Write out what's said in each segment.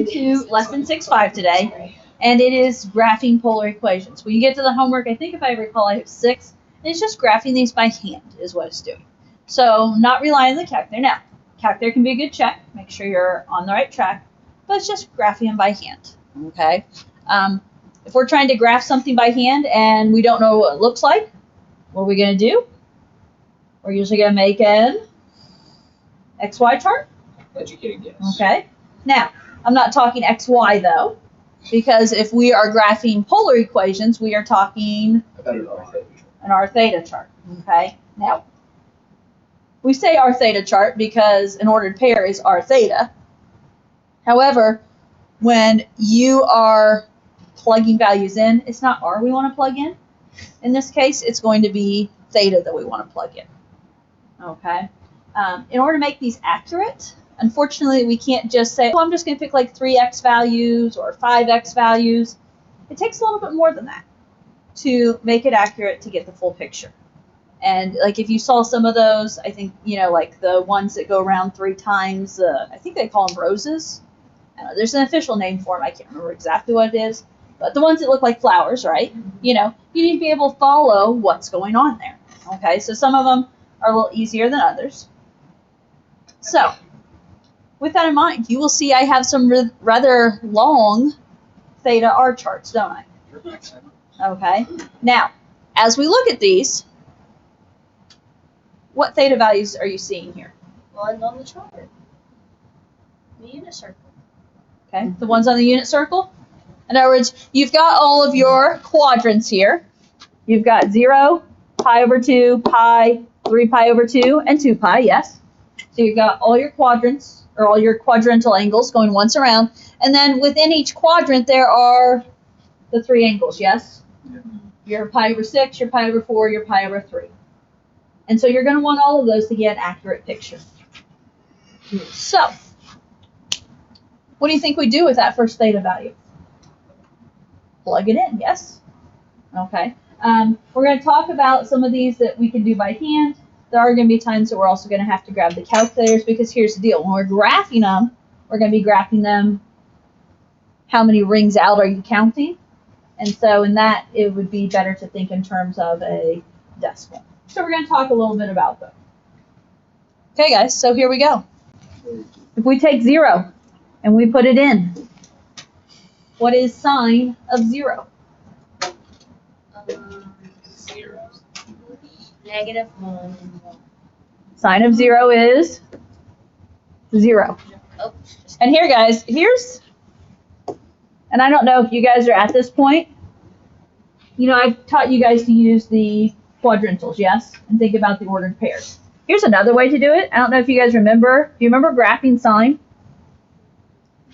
To lesson 6.5 today, and it is graphing polar equations. When you get to the homework, I think if I recall, I have 6, and it's just graphing these by hand is what it's doing. So not relying on the calculator. Now, calculator can be a good check, make sure you're on the right track, but it's just graphing them by hand, okay? If we're trying to graph something by hand and we don't know what it looks like, what are we going to do? We're usually going to make an XY chart. Educated guess. Okay. Now, I'm not talking XY though, because if we are graphing polar equations, we are talking About an R theta. an R theta chart. Okay. Now, we say R theta chart because an ordered pair is R theta. However, when you are plugging values in, it's not R we want to plug in. In this case, it's going to be theta that we want to plug in. Okay. In order to make these accurate, unfortunately, we can't just say, I'm just going to pick like 3x values or 5x values. It takes a little bit more than that to make it accurate to get the full picture. And like if you saw some of those, I think, like the ones that go around 3 times, I think they call them roses. There's an official name for them. I can't remember exactly what it is. But the ones that look like flowers, right? You need to be able to follow what's going on there. Okay, so some of them are a little easier than others. So, with that in mind, you will see I have some rather long theta R charts, don't I? Okay. Now, as we look at these, what theta values are you seeing here? One on the chart. The unit circle. Okay, the ones on the unit circle. In other words, you've got all of your quadrants here. You've got 0, pi over 2, pi, 3 pi over 2, and 2 pi, yes. So you've got all your quadrants, or all your quadrantal angles going once around. And then within each quadrant, there are the 3 angles, yes? Yeah. Your pi over 6, your pi over 4, your pi over 3. And so you're going to want all of those to get an accurate picture. So, what do you think we do with that first theta value? Plug it in, yes? Okay. We're going to talk about some of these that we can do by hand. There are going to be times that we're also going to have to grab the calculators because here's the deal. When we're graphing them, we're going to be graphing them how many rings out are you counting. And so in that, it would be better to think in terms of a decimal. So we're going to talk a little bit about them. Okay, guys, so here we go. If we take 0 and we put it in, what is sine of 0? 0. Negative 1. Sine of 0 is 0. Oh, And here, guys, and I don't know if you guys are at this point, I've taught you guys to use the quadrantals, yes? And think about the ordered pairs. Here's another way to do it. I don't know if you guys remember. Do you remember graphing sine?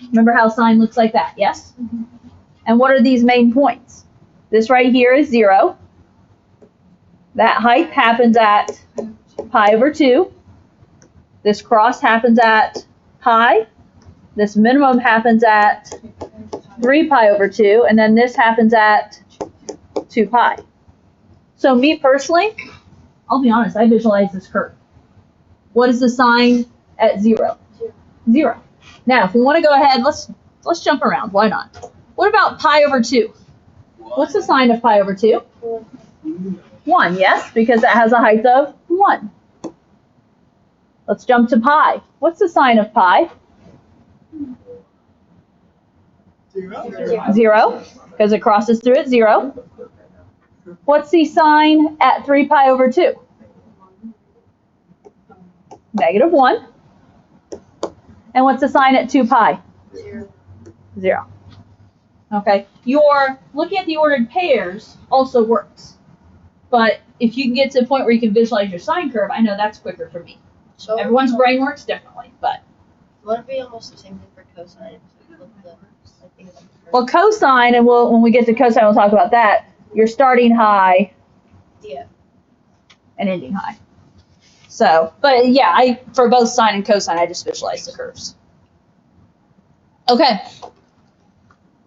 Remember how sine looks like that, yes? Mm-hmm. And what are these main points? This right here is 0. That height happens at pi over 2. This cross happens at pi. This minimum happens at 3 pi over 2. And then this happens at 2 pi. So me personally, I'll be honest, I visualize this curve. What is the sine at 0? 0. Now, if we want to go ahead, let's jump around. Why not? What about pi over 2? What's the sine of pi over 2? 1, yes, because it has a height of 1. Let's jump to pi. What's the sine of pi? 0, because it crosses through at 0. What's the sine at 3 pi over 2? Negative 1. And what's the sine at 2 pi? 0. Okay. Your looking at the ordered pairs also works. But if you can get to the point where you can visualize your sine curve, I know that's quicker for me. So Everyone's brain works differently, but. Would it be almost the same thing for cosine? Well, cosine, and when we get to cosine, we'll talk about that. You're starting high. Yeah. And ending high. So, but yeah, for both sine and cosine, I just visualize the curves. Okay.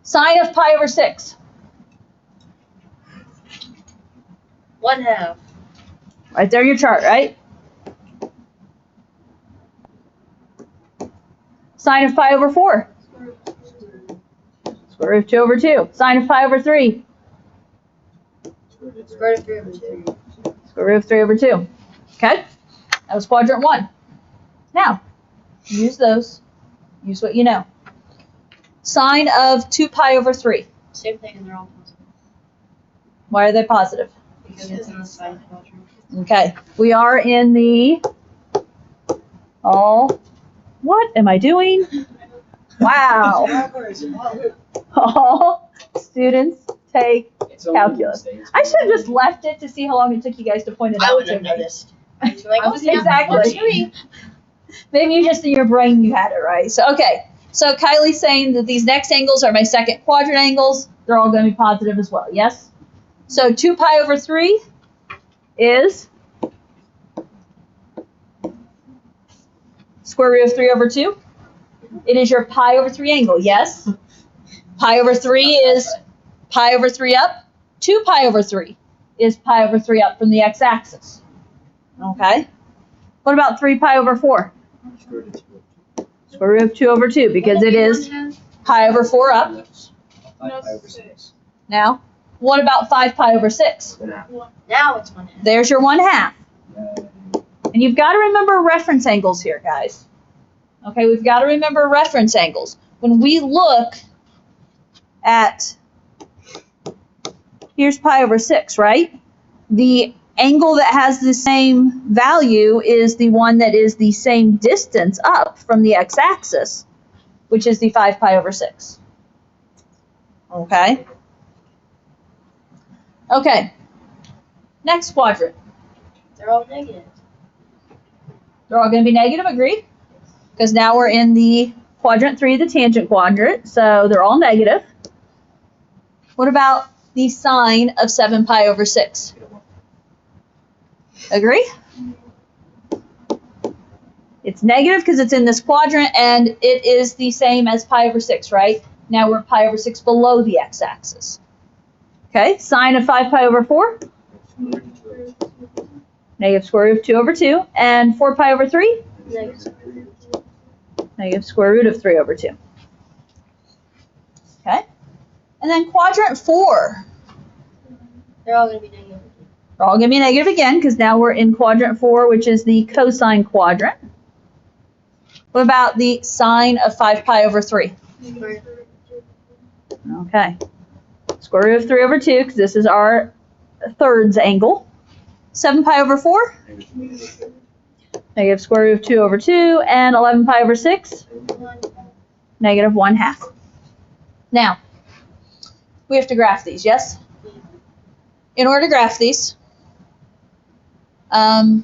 Sine of pi over 6. 1/2. Right there in your chart, right? Sine of pi over 4. Square root of 2 over 2. Sine of pi over 3. Square root of 3 over 2. Square root of 3 over 2. Okay? That was quadrant 1. Now, use those. Use what you know. Sine of 2 pi over 3. Same thing, and they're all positive. Why are they positive? Because it's in the side quadrant. Okay. We are in the what am I doing? Wow. All students take It's only calculus. mistakes. I should have just left it to see how long it took you guys to point it I out wouldn't to have me. noticed. I'd be like, I was exactly. Maybe you just in your brain you had it right. So okay. So Kylie's saying that these next angles are my second quadrant angles. They're all going to be positive as well. Yes? So 2 pi over 3 is square root of 3 over 2. It is your pi over 3 angle. Yes? Pi over 3 is pi over 3 up. 2 pi over 3 is pi over 3 up from the x-axis. Okay? What about 3 pi over 4? Square root of 2 over 2 because it is pi over 4 up. 5 pi over 6. Now, what about 5 pi over 6? Now it's 1 half. There's your 1/2. And you've got to remember reference angles here, guys. Okay, we've got to remember reference angles. When we look at, here's pi over 6, right? The angle that has the same value is the one that is the same distance up from the x-axis, which is the 5 pi over 6. Okay? Okay. Next quadrant. They're all negative. They're all going to be negative, agreed? Because now we're in the quadrant 3, the tangent quadrant, so they're all negative. What about the sine of 7 pi over 6? Agree? It's negative because it's in this quadrant, and it is the same as pi over 6, right? Now we're pi over 6 below the x-axis. Okay, sine of 5 pi over 4? Negative square root of 2 over 2. And 4 pi over 3? Negative. Negative square root of 3 over 2. Okay? And then quadrant 4. They're all going to be negative. They're all going to be negative again because now we're in quadrant 4, which is the cosine quadrant. What about the sine of 5 pi over 3? Square. Okay. Square root of 3 over 2 because this is our thirds angle. 7 pi over 4? Negative square root of 2 over 2. And 11 pi over 6? Negative 1/2. Now, we have to graph these, yes? In order to graph these, a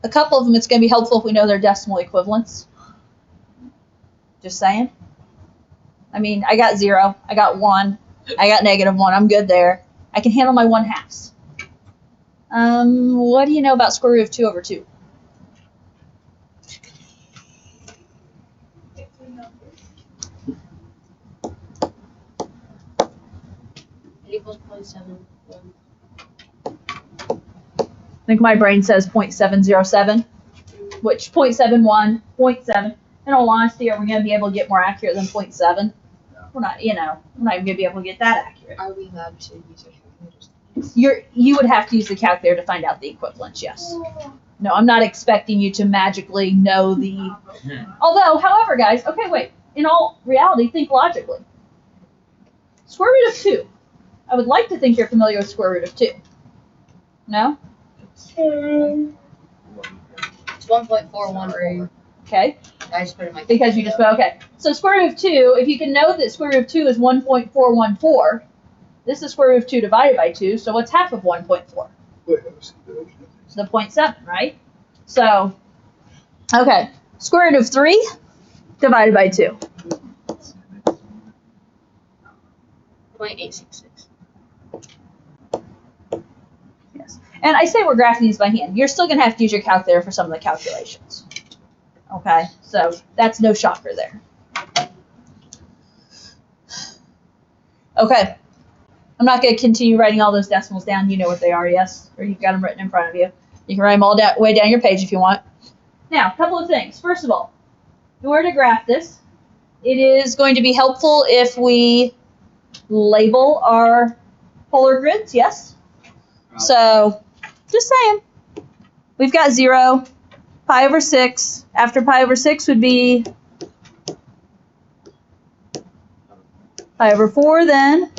couple of them, it's going to be helpful if we know their decimal equivalents. Just saying. I mean, I got 0, I got 1, I got negative 1, I'm good there. I can handle my 1/2. What do you know about square root of 2 over 2? It equals 0.7. I think my brain says 0.707, which 0.71, 0.7. In all honesty, are we going to be able to get more accurate than 0.7? We're not, we're not even going to be able to get that accurate. Are we allowed to use our calculators? You would have to use the calculator to find out the equivalence, yes. No, I'm not expecting you to magically know the... Although, however, guys, okay, wait. In all reality, think logically. Square root of 2. I would like to think you're familiar with square root of 2. No? It's 1.413. Okay. I just put it in my Because you just put, okay. So square root of 2, if you can know that square root of 2 is 1.414, this is square root of 2 divided by 2, so what's half of 1.4? It's the 0.7, right? So, okay. Square root of 3 divided by 2. 0.866. Yes. And I say we're graphing these by hand. You're still going to have to use your calculator for some of the calculations. Okay? So, that's no shocker there. Okay. I'm not going to continue writing all those decimals down. You know what they are, yes? Or you've got them written in front of you. You can write them all down, way down your page if you want. Now, a couple of things. First of all, in order to graph this, it is going to be helpful if we label our polar grids, yes? So, just saying. We've got 0, pi over 6. After pi over 6 would be pi over 4, then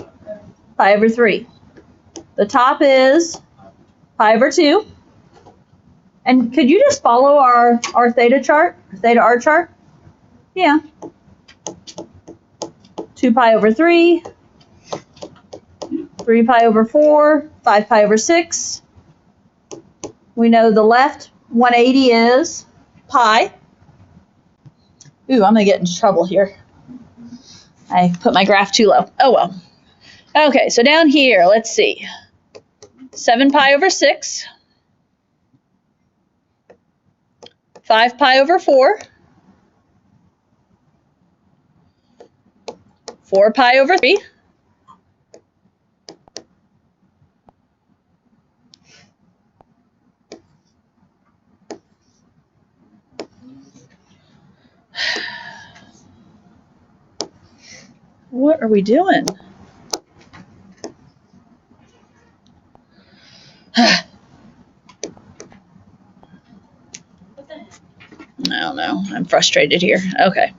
pi over 3. The top is pi over 2. And could you just follow our theta chart, theta r chart? Yeah. 2 pi over 3, 3 pi over 4, 5 pi over 6. We know the left 180 is pi. Ooh, I'm going to get into trouble here. I put my graph too low. Oh well. Okay, so down here, let's see. 7 pi over 6. 5 pi over 4. 4 pi over 3. What are we doing? I don't know. I'm frustrated here. Okay.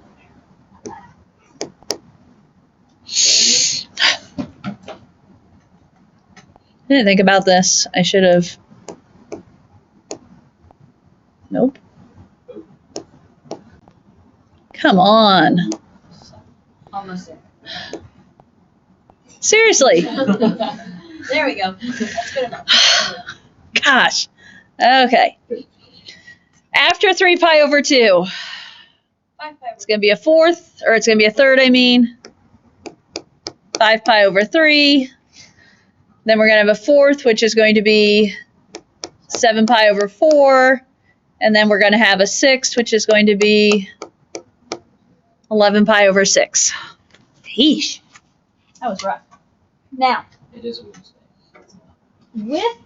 I didn't think about this. I should have. Nope. Come on. Almost there. Seriously. There we go. That's good enough. Gosh. Okay. After 3 pi over 2, 5 pi it's going to be a fourth, or it's going to be a third, I mean. 5 pi over 3. Then we're going to have a fourth, which is going to be 7 pi over 4. And then we're going to have a sixth, which is going to be 11 pi over 6. Yeesh. That was rough. Now, It is a Wednesday. with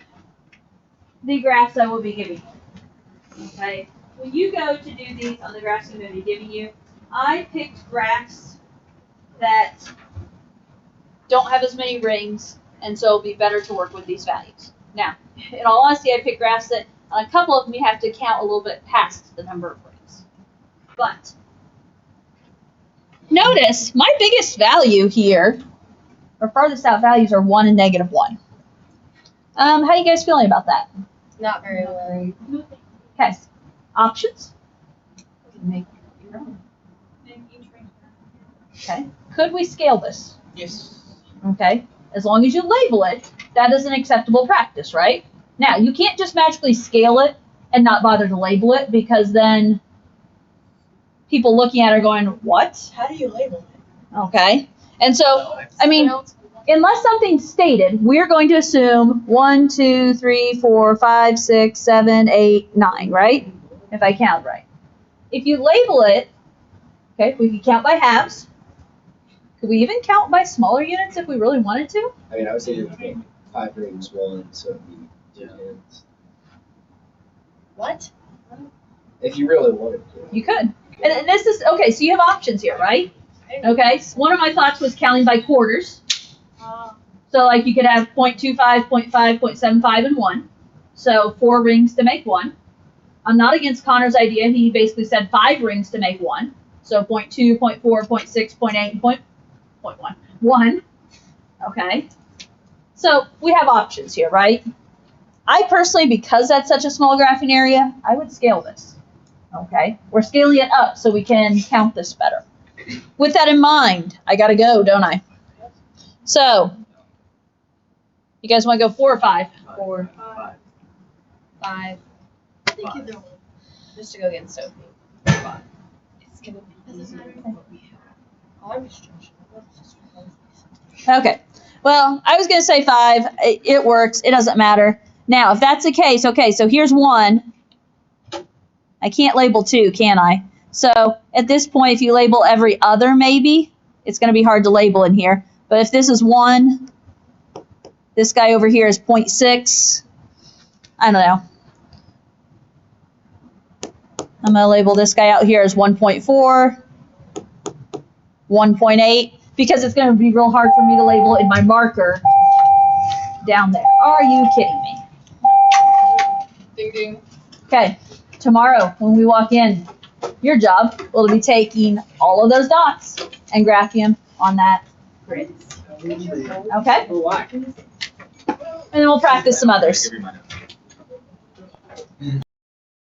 the graphs I will be giving you, okay, when you go to do these on the graphs I'm going to be giving you, I picked graphs that don't have as many rings, and so it'll be better to work with these values. Now, in all honesty, I picked graphs that on a couple of them you have to count a little bit past the number of rings. But notice my biggest value here, or farthest out values, are 1 and -1. How are you guys feeling about that? Not very well. Okay. Options? Make your own. Okay. Could we scale this? Yes. Okay. As long as you label it, that is an acceptable practice, right? Now, you can't just magically scale it and not bother to label it, because then people looking at it are going, what? How do you label it? Okay. And so, I mean, unless something's stated, we're going to assume 1, 2, 3, 4, 5, 6, 7, 8, 9, right? If I count right. If you label it, okay, we can count by halves. Could we even count by smaller units if we really wanted to? I mean, I would say you make 5 rings 1, so it'd be 2 tens. What? If you really wanted to. You could. And this is, okay, so you have options here, right? Okay, so one of my thoughts was counting by quarters. So like you could have 0.25, 0.5, 0.75, and 1. So 4 rings to make 1. I'm not against Connor's idea. He basically said 5 rings to make 1. So 0.2, 0.4, 0.6, 0.8, and 0.1. 1. Okay. So we have options here, right? I personally, because that's such a small graphing area, I would scale this. Okay. We're scaling it up so we can count this better. With that in mind, I gotta go, don't I? So, you guys want to go 4 or 5? 4. 5. 5. I think Five. either one. Just to go against Sophie. 5. It's gonna be easier than what we have. I was stretching. Okay. Well, I was going to say 5. It works. It doesn't matter. Now, if that's the case, okay, so here's 1. I can't label 2, can I? So, at this point, if you label every other maybe, it's going to be hard to label in here. But if this is 1, this guy over here is 0.6. I don't know. I'm going to label this guy out here as 1.4, 1.8. because it's going to be real hard for me to label in my marker down there. Are you kidding me? Ding ding. Okay, tomorrow when we walk in, your job will be taking all of those dots and graphing them on that grid. Okay? Why? And then we'll practice some others. Give me my notes.